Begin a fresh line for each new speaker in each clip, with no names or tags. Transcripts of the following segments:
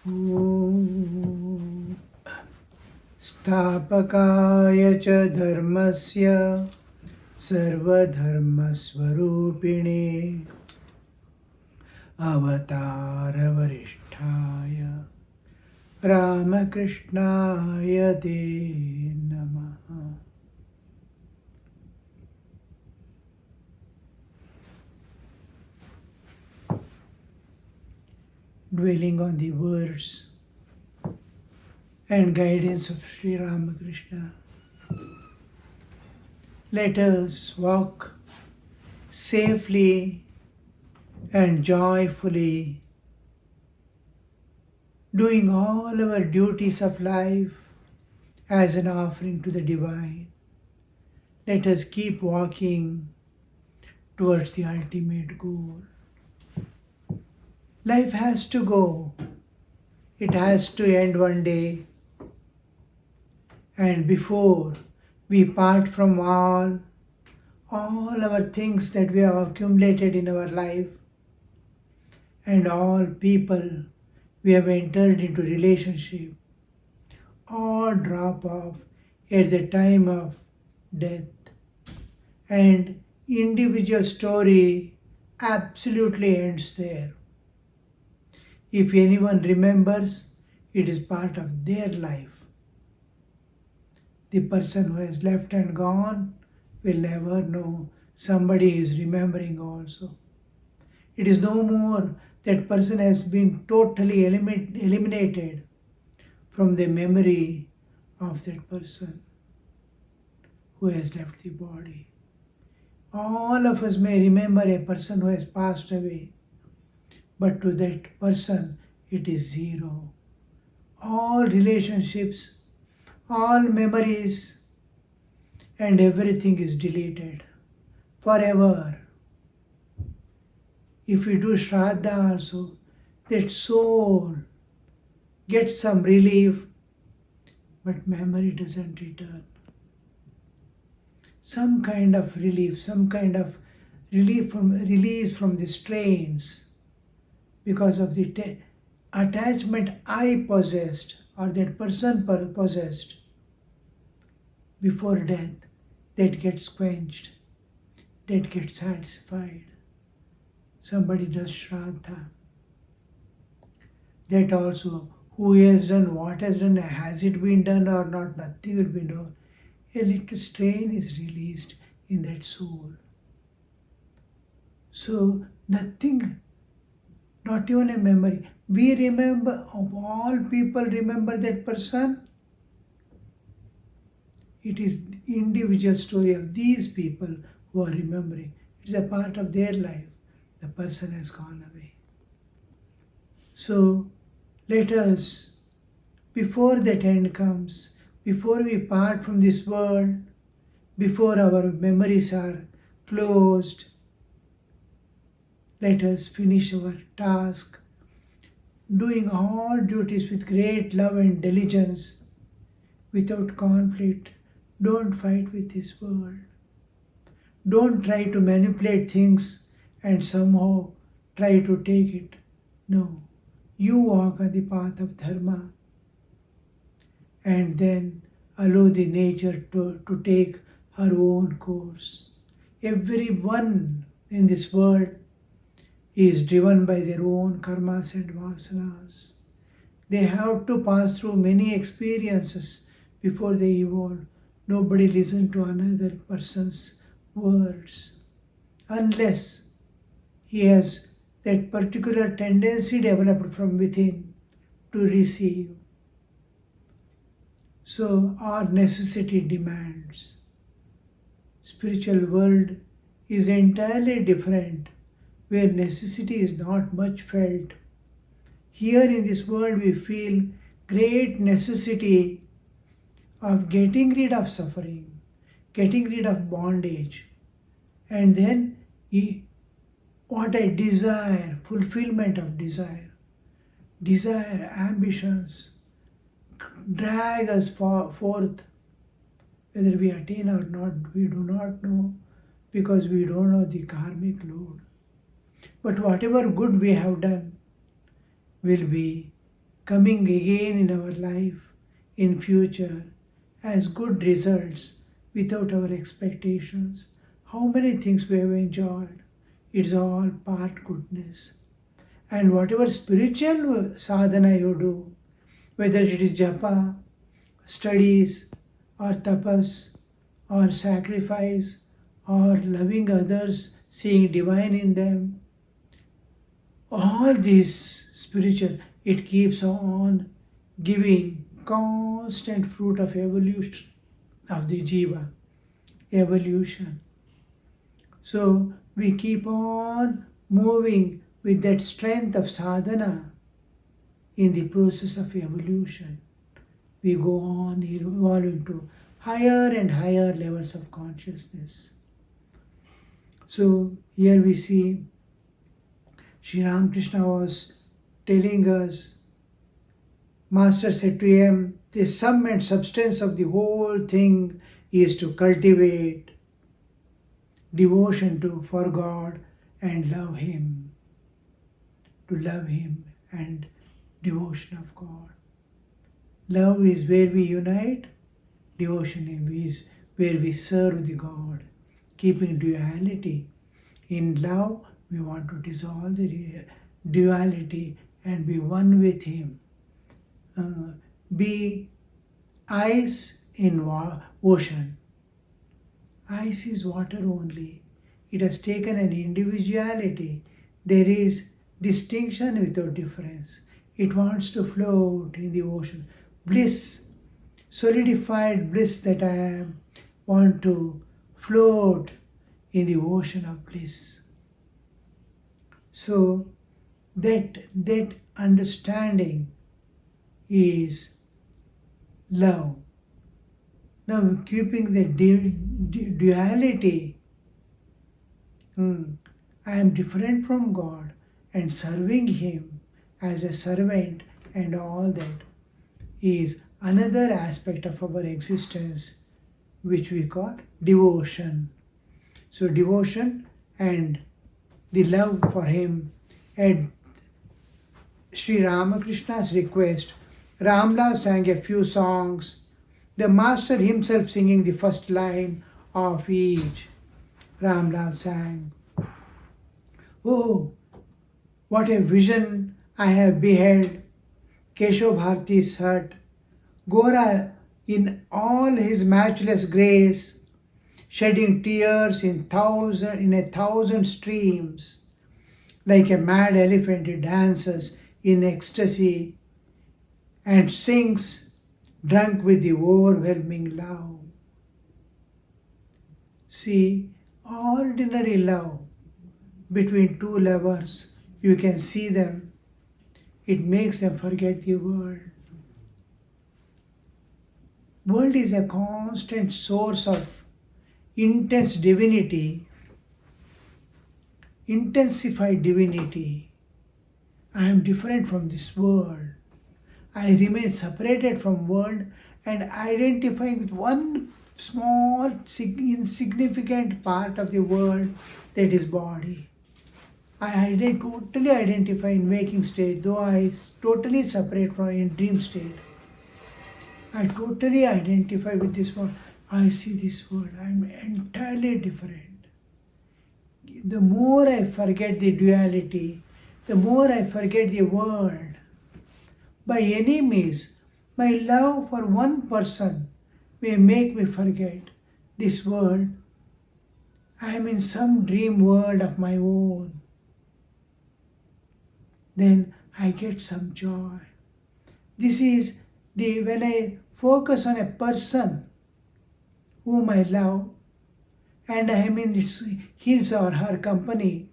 ॐ स्थापकाय च धर्मस्य सर्वधर्मस्वरूपिणे अवतारवरिष्ठाय रामकृष्णाय ते नमः. Dwelling on the words and guidance of Sri Ramakrishna, let us walk safely and joyfully, doing all our duties of life as an offering to the divine. Let us keep walking towards the ultimate goal. Life has to go. It has to end one day. And before we part from all our things that we have accumulated in our life and all people we have entered into relationship, all drop off at the time of death. And individual story absolutely ends there. If anyone remembers, it is part of their life. The person who has left and gone will never know somebody is remembering also. It is no more that person has been totally eliminated from the memory of that person who has left the body. All of us may remember a person who has passed away, but to that person it is zero. All relationships, all memories, and everything is deleted forever. If we do Shraddha also, that soul gets some relief, but memory doesn't return. Some kind of relief, some kind of release from the strains because of the attachment I possessed or that person possessed before death, that gets quenched, that gets satisfied. Somebody does Shraddha. That also, who has done, what has done, has it been done or not, nothing will be known. A little strain is released in that soul. So nothing, not even a memory. We remember, of all people remember that person. It is the individual story of these people who are remembering. It is a part of their life. The person has gone away. So let us, before that end comes, before we part from this world, before our memories are closed, let us finish our task, doing all duties with great love and diligence, without conflict. Don't fight with this world. Don't try to manipulate things and somehow try to take it. No, you walk on the path of dharma and then allow the nature to take her own course. Everyone in this world is driven by their own karmas and vasanas. They have to pass through many experiences before they evolve. Nobody listens to another person's words unless he has that particular tendency developed from within to receive. So our necessity demands. Spiritual world is entirely different, where necessity is not much felt. Here in this world we feel great necessity of getting rid of suffering, getting rid of bondage, and then what I desire, fulfillment of desire, ambitions, drag us forth. Whether we attain or not, we do not know, because we don't know the karmic load. But whatever good we have done will be coming again in our life in future as good results without our expectations. How many things we have enjoyed. It's all part goodness. And whatever spiritual sadhana you do, whether it is japa, studies, or tapas, or sacrifice, or loving others, seeing divine in them, all this spiritual, it keeps on giving constant fruit of evolution of the jiva, evolution. So we keep on moving with that strength of sadhana in the process of evolution. We go on evolving to higher and higher levels of consciousness. So here we see Sri Ramakrishna was telling us, Master said to him, the sum and substance of the whole thing is to cultivate devotion for God and love Him. To love Him and devotion of God. Love is where we unite, devotion is where we serve the God, keeping duality. In love, we want to dissolve the duality and be one with Him. Be ice in ocean. Ice is water only. It has taken an individuality. There is distinction without difference. It wants to float in the ocean. Bliss, solidified bliss that I am, want to float in the ocean of bliss. So that understanding is love. Now keeping the duality, I am different from God and serving Him as a servant and all that is another aspect of our existence which we call devotion. So devotion and the love for Him. At Sri Ramakrishna's request, Ramlal sang a few songs, the Master himself singing the first line of each. Ramlal sang, "Oh, what a vision I have beheld, Keshav Bharati's hut, Gora in all his matchless grace, shedding tears in a thousand streams. Like a mad elephant, it dances in ecstasy and sings, drunk with the overwhelming love." See, ordinary love between two lovers, you can see them. It makes them forget the world. World is a constant source of intense divinity, intensified divinity. I am different from this world. I remain separated from world and identifying with one small, insignificant part of the world, that is body. I totally identify in waking state, though I totally separate from in dream state. I totally identify with this world. I see this world. I am entirely different. The more I forget the duality, the more I forget the world. By any means, my love for one person may make me forget this world. I am in some dream world of my own. Then I get some joy. This is when I focus on a person whom I love and I am in his or her company,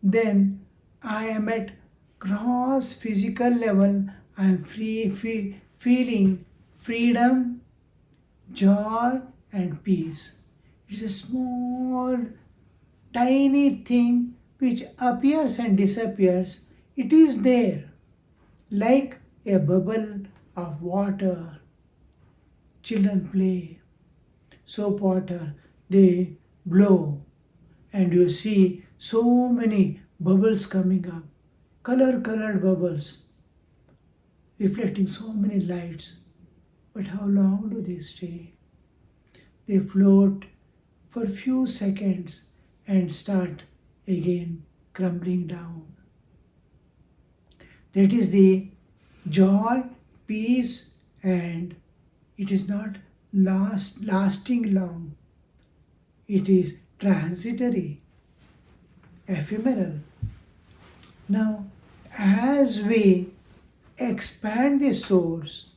then I am at gross physical level. I am feeling freedom, joy and peace. It's a small, tiny thing which appears and disappears. It is there, like a bubble of water. Children play, soap water, they blow, and you see so many bubbles coming up, colored bubbles. reflecting so many lights. But how long do they stay? They float for few seconds and start again crumbling down. That is the joy, peace, and it is not lasting long. It is transitory, ephemeral. Now, as we expand the source,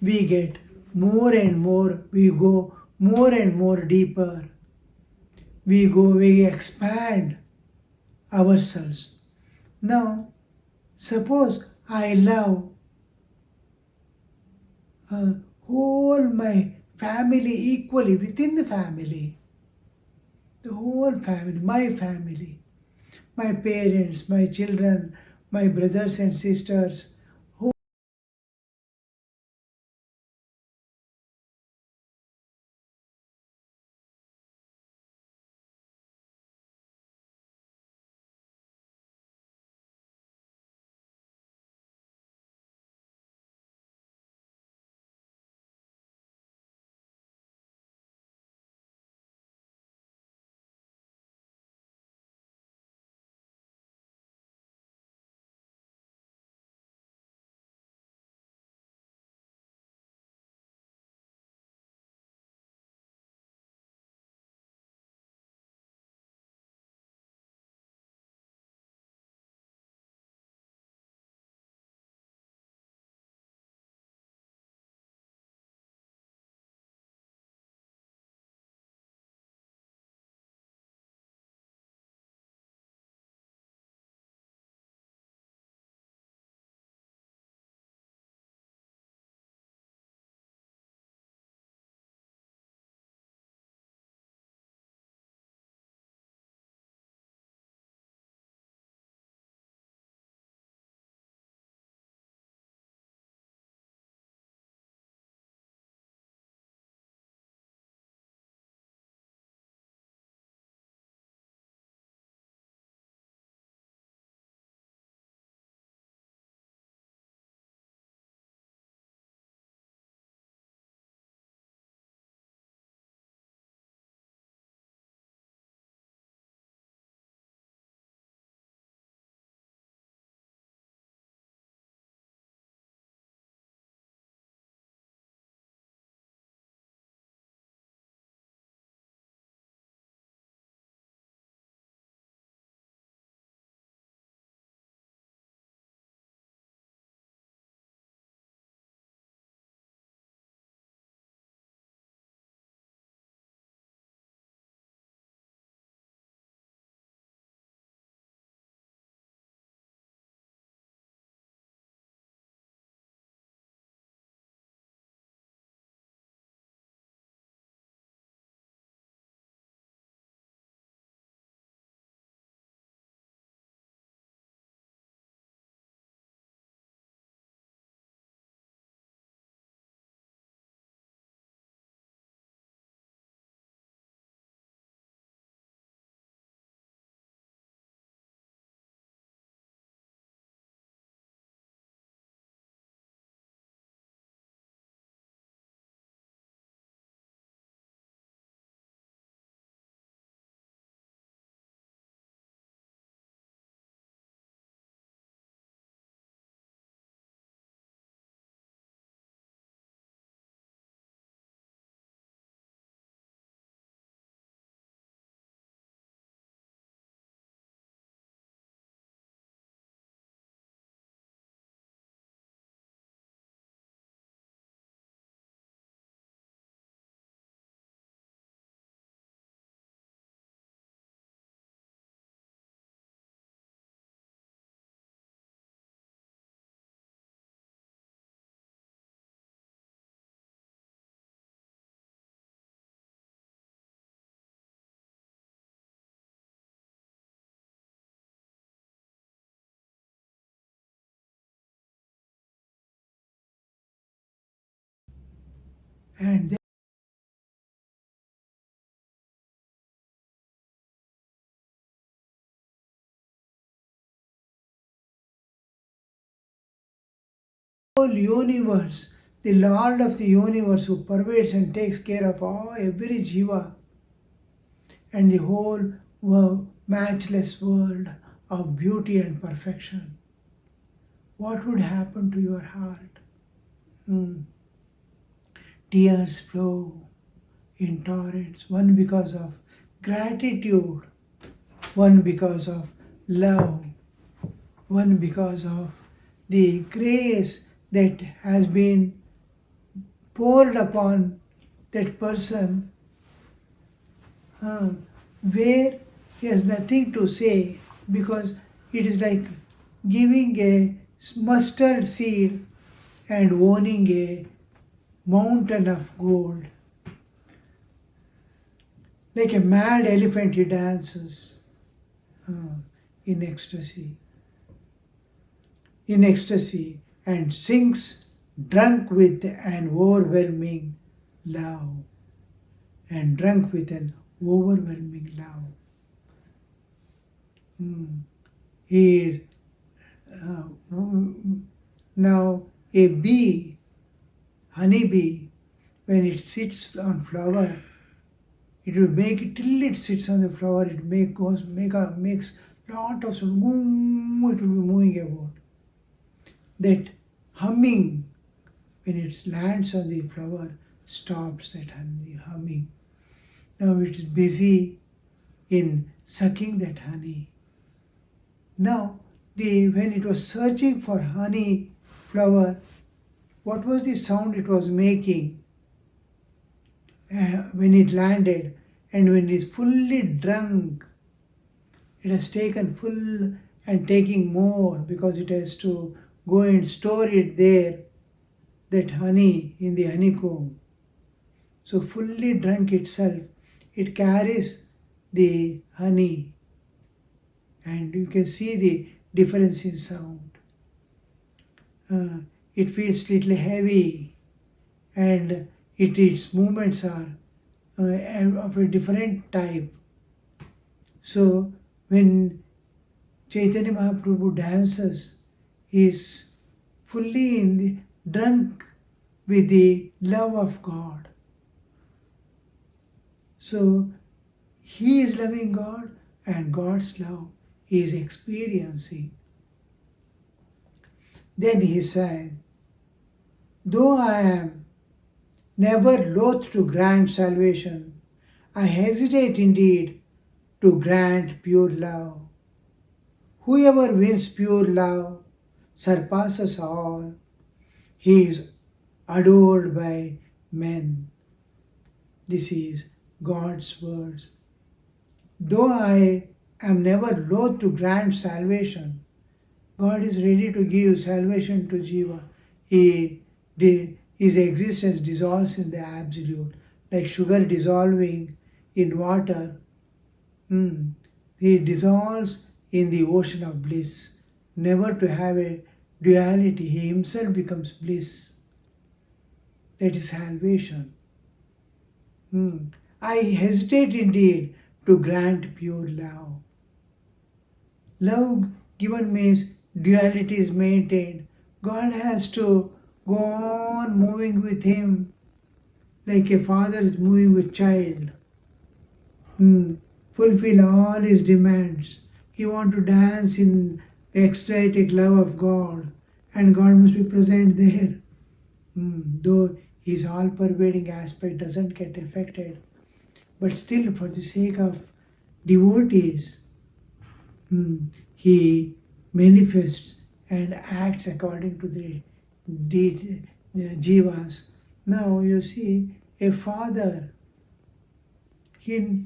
we get more and more, we go more and more deeper. We expand ourselves. Now, suppose I love whole my family equally within the whole family, my parents, my children, my brothers and sisters, and whole universe, the Lord of the universe who pervades and takes care of every jiva and the whole matchless world of beauty and perfection. What would happen to your heart? Tears flow in torrents, one because of gratitude, one because of love, one because of the grace that has been poured upon that person, where he has nothing to say, because it is like giving a mustard seed and owning a mountain of gold. Like a mad elephant, he dances in ecstasy. In ecstasy, and sings drunk with an overwhelming love. And drunk with an overwhelming love. He is now a bee, honeybee, when it sits on flower, it will make it till it sits on the flower. It makes lot of sound. It will be moving about. That humming, when it lands on the flower, stops that humming. Now it is busy in sucking that honey. Now, when it was searching for honey flower, what was the sound it was making when it landed? And when it is fully drunk, it has taken full and taking more, because it has to go and store it there, that honey in the honeycomb. So fully drunk itself, it carries the honey, and you can see the difference in sound. It feels little heavy, and its movements are of a different type. So when Chaitanya Mahaprabhu dances, he is fully drunk with the love of God. So he is loving God, and God's love he is experiencing. Then he said, though I am never loath to grant salvation, I hesitate indeed to grant pure love. Whoever wins pure love surpasses all. He is adored by men. This is God's words. Though I am never loath to grant salvation, God is ready to give salvation to Jiva. His existence dissolves in the absolute, like sugar dissolving in water. He dissolves in the ocean of bliss, never to have a duality. He himself becomes bliss. That is salvation. I hesitate indeed to grant pure love. Love given means duality is maintained. God has to go on moving with him, like a father is moving with child. Fulfill all his demands. He wants to dance in ecstatic love of God, and God must be present there. Though his all-pervading aspect doesn't get affected, but still for the sake of devotees, he manifests and acts according to the jivas. Now you see, a father, the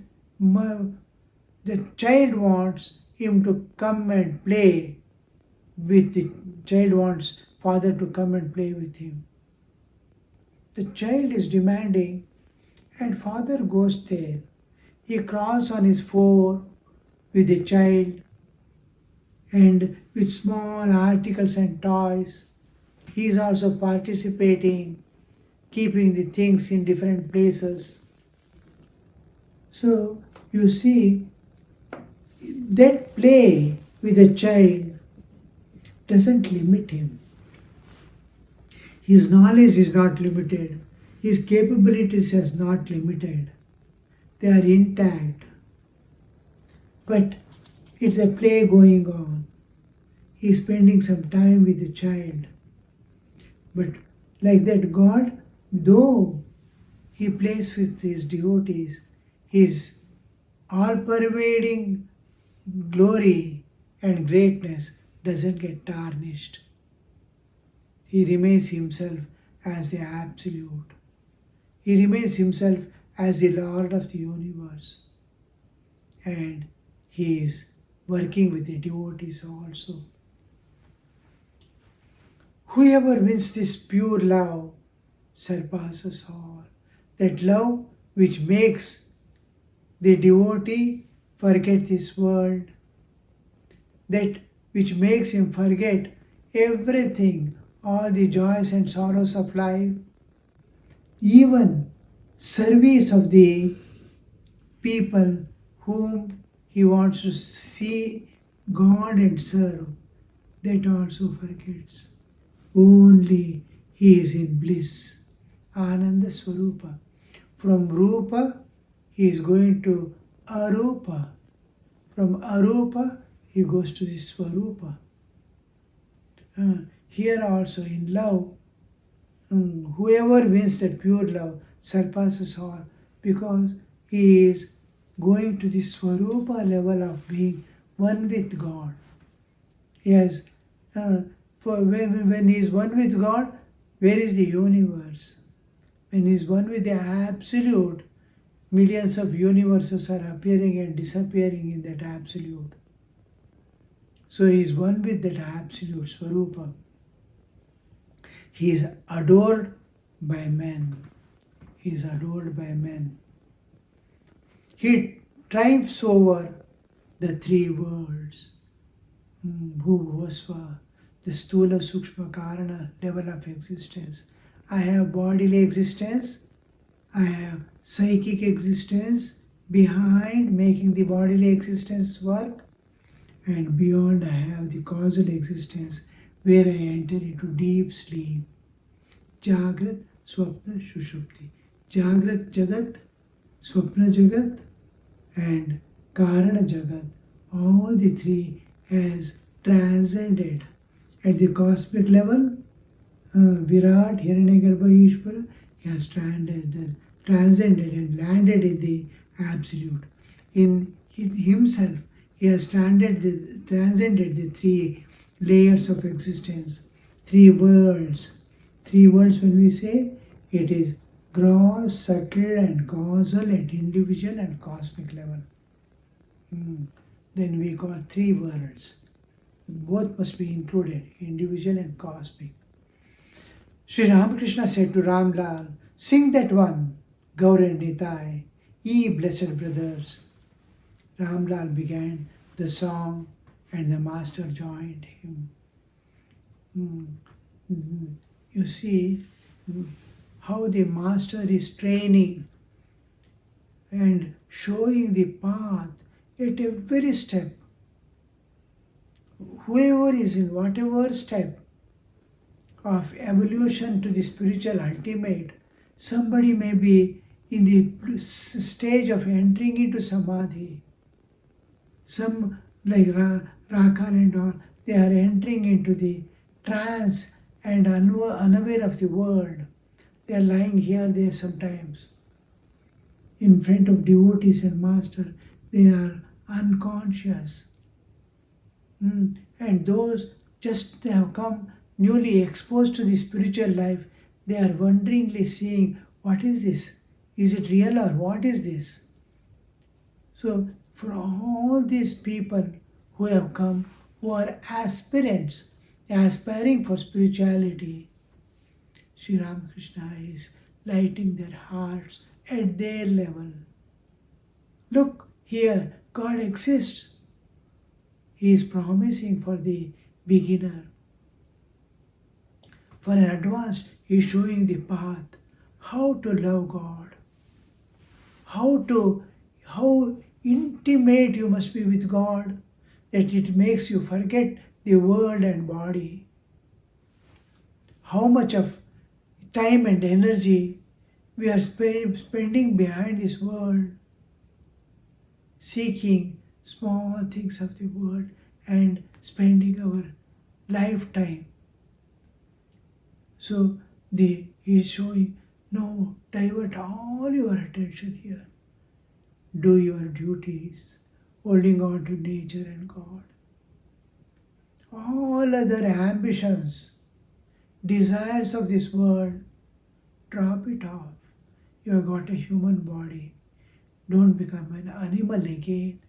child wants him to come and play with the child wants father to come and play with him. The child is demanding, and father goes there. He crawls on his floor with the child, and with small articles and toys. He is also participating, keeping the things in different places. So you see, that play with a child doesn't limit him. His knowledge is not limited. His capabilities are not limited. They are intact. But it's a play going on. He's spending some time with the child. But like that, God, though He plays with His devotees, His all-pervading glory and greatness doesn't get tarnished. He remains Himself as the Absolute. He remains Himself as the Lord of the universe. And He is working with the devotees also. Whoever wins this pure love surpasses all. That love which makes the devotee forget this world, that which makes him forget everything, all the joys and sorrows of life, even service of the people whom he wants to see God and serve, that also forgets. Only he is in bliss, Ananda Swarupa. From Rupa, he is going to Arupa. From Arupa, he goes to the Swarupa. Here also in love, whoever wins that pure love surpasses all, because he is going to the Swarupa level of being one with God. Yes, for when he is one with God, where is the universe? When he is one with the Absolute, millions of universes are appearing and disappearing in that Absolute. So he is one with that Absolute Swarupa. He is adored by men. He is adored by men. He triumphs over the three worlds. Bhuvasva, the Stula Sukshma Karana level of existence. I have bodily existence, I have psychic existence behind making the bodily existence work, and beyond I have the causal existence where I enter into deep sleep. Jagrat, Swapna, Shushupti. Jagrat Jagat, Swapna Jagat, and Karana Jagat. All the three has transcended. At the cosmic level, Virat, Hiranyagarbha, Ishvara, he has transcended and landed in the Absolute. In himself, he has transcended the three layers of existence, three worlds. Three worlds, when we say, it is gross, subtle, and causal at individual and cosmic level. Then we call three worlds. Both must be included, individual and cosmic. Sri Ramakrishna said to Ramlal, sing that one, Gaur and Nitai, ye blessed brothers. Ramlal began the song and the master joined him. You see how the master is training and showing the path at every step. Whoever is in whatever step of evolution to the spiritual ultimate, somebody may be in the stage of entering into samadhi. Some, like Rakan and all, they are entering into the trance and unaware of the world. They are lying here, there sometimes. In front of devotees and master, they are unconscious. And those just have come newly exposed to the spiritual life, they are wonderingly seeing, what is this? Is it real or what is this? So for all these people who have come, who are aspirants, aspiring for spirituality, Sri Ramakrishna is lighting their hearts at their level. Look, here, God exists. He is promising for the beginner. For an advanced, he is showing the path, how to love God, how intimate you must be with God, that it makes you forget the world and body. How much of time and energy we are spending behind this world, seeking small things of the world and spending our lifetime. So he is showing, no, divert all your attention here. Do your duties, holding on to nature and God. All other ambitions, desires of this world, drop it off. You have got a human body. Don't become an animal again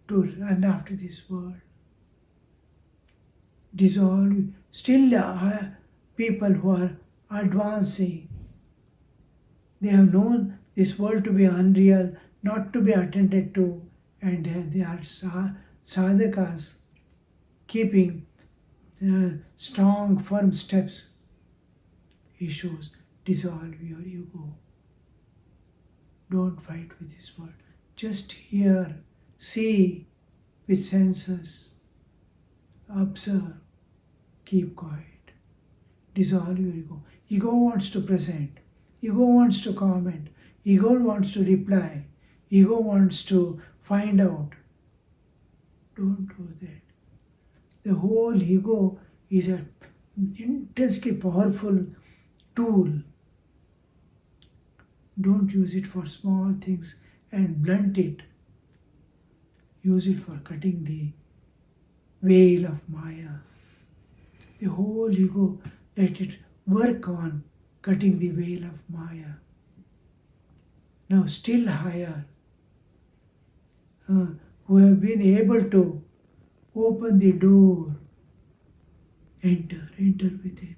to run after this world. Dissolve. Still people who are advancing, they have known this world to be unreal, not to be attended to, and they are sadhakas, keeping strong, firm steps. He shows, dissolve your ego. Don't fight with this world. Just hear, see with senses, observe, keep quiet. Dissolve your ego. Ego wants to present. Ego wants to comment. Ego wants to reply. Ego wants to find out. Don't do that. The whole ego is an intensely powerful tool. Don't use it for small things and blunt it. Use it for cutting the veil of Maya. The whole ego, let it work on cutting the veil of Maya. Now still higher, who have been able to open the door, enter within.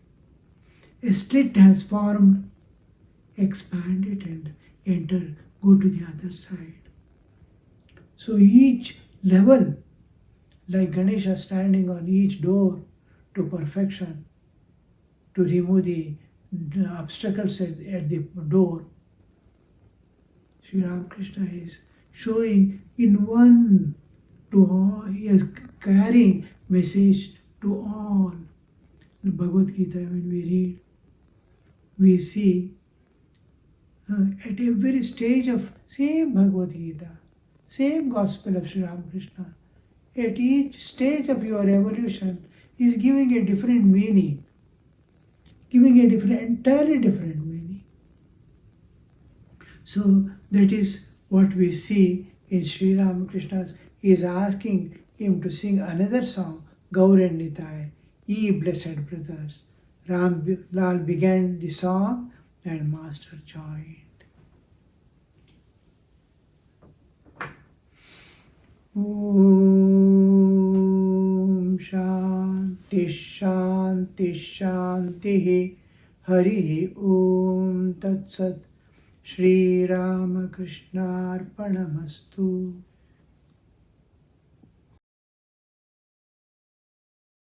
A slit has formed, expand it and enter, go to the other side. So each level, like Ganesha standing on each door to perfection, to remove the obstacles at the door, Sri Ramakrishna is showing in one to all. He is carrying message to all. In Bhagavad Gita, when we read, we see at every stage of same Bhagavad Gita, same gospel of Sri Ramakrishna, at each stage of your evolution is giving a different meaning, giving a entirely different meaning. So that is what we see in Sri Ramakrishna's. He is asking him to sing another song, Gaur and Nitai, ye blessed brothers. Ram Lal began the song and Master joined. Om Shanti Shanti Shanti Hari Om Tat Sat Shri Ramakrishna Arpanamastu.